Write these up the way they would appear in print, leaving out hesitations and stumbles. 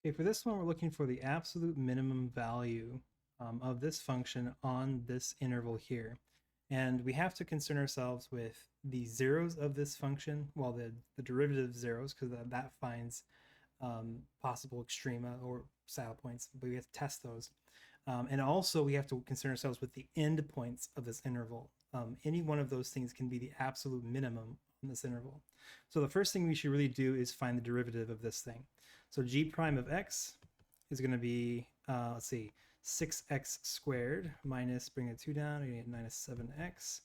Okay, for this one, we're looking for the absolute minimum value of this function on this interval here. And we have to concern ourselves with the zeros of this function, well, the derivative zeros, because that finds possible extrema or saddle points, but we have to test those. And also, we have to concern ourselves with the end points of this interval. Any one of those things can be the absolute minimum on this interval. So the first thing we should really do is find the derivative of this thing. So g prime of x is going to be, let's see, 6x squared minus, bring the 2 down, you get minus 7x,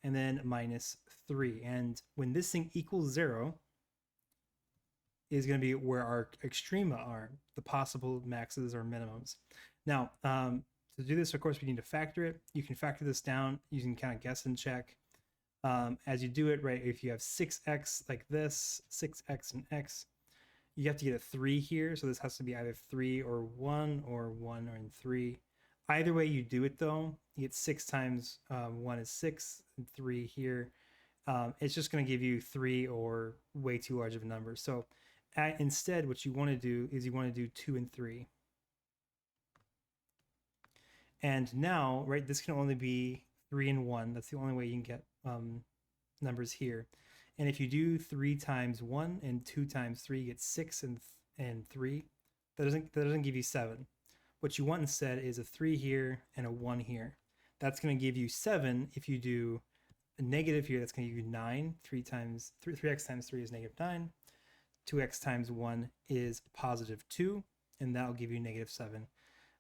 and then minus 3. And when this thing equals 0, is going to be where our extrema are, the possible maxes or minimums. Now, to do this, of course, we need to factor it. You can factor this down using kind of guess and check. As you do it, right, if you have 6x like this, 6x and x, you have to get a 3 here. So this has to be either 3 or 1 or 1 or 3. Either way you do it, though, you get 6 times 1 is 6, and 3 here. It's just going to give you 3 or way too large of a number. So instead, what you want to do is you want to do 2 and 3. And now, right, this can only be 3 and 1. That's the only way you can get numbers here. And if you do 3 times 1 and 2 times 3, you get 6 and 3. That doesn't give you 7. What you want instead is a 3 here and a 1 here. That's going to give you 7. If you do a negative here, that's going to give you 9. 3x times 3 is negative 9. 2x times 1 is positive 2, and that will give you negative 7.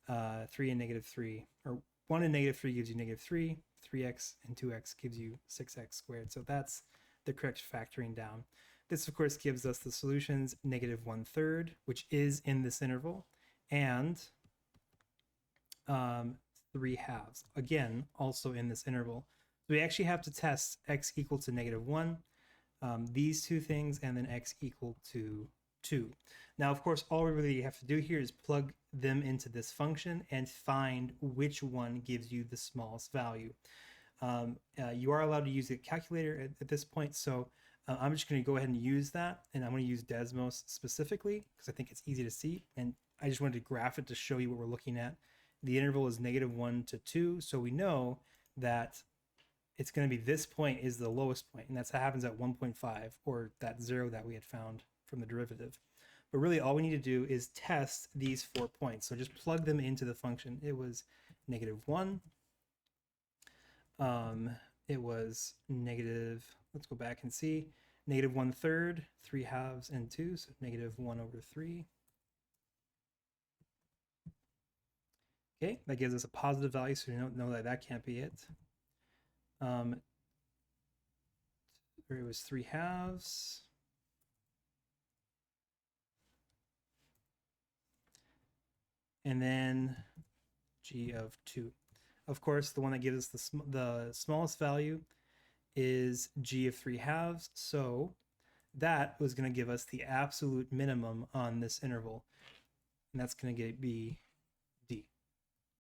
3 and negative 3, or 1 and negative 3 gives you negative 3. 3x and 2x gives you 6x squared. So that's the correct factoring down. This, of course, gives us the solutions negative 1/3, which is in this interval, and 3/2, again, also in this interval. So we actually have to test x equal to negative 1, these two things, and then x equal to 2. Now, of course, all we really have to do here is plug them into this function and find which one gives you the smallest value. You are allowed to use a calculator at this point, so I'm just going to go ahead and use that, and I'm going to use Desmos specifically because I think it's easy to see, and I just wanted to graph it to show you what we're looking at. The interval is negative 1 to 2, so we know that it's going to be this point is the lowest point, and that's what happens at 1.5, or that 0 that we had found from the derivative. But really all we need to do is test these 4 points. So just plug them into the function. It was negative 1. It was negative, let's go back and see, negative 1/3, 3/2, and 2, so negative 1/3. Okay, that gives us a positive value, so we don't know that that can't be it. It was 3/2. And then g of 2. Of course, the one that gives us the smallest value is g of 3/2. So that was going to give us the absolute minimum on this interval. And that's going to be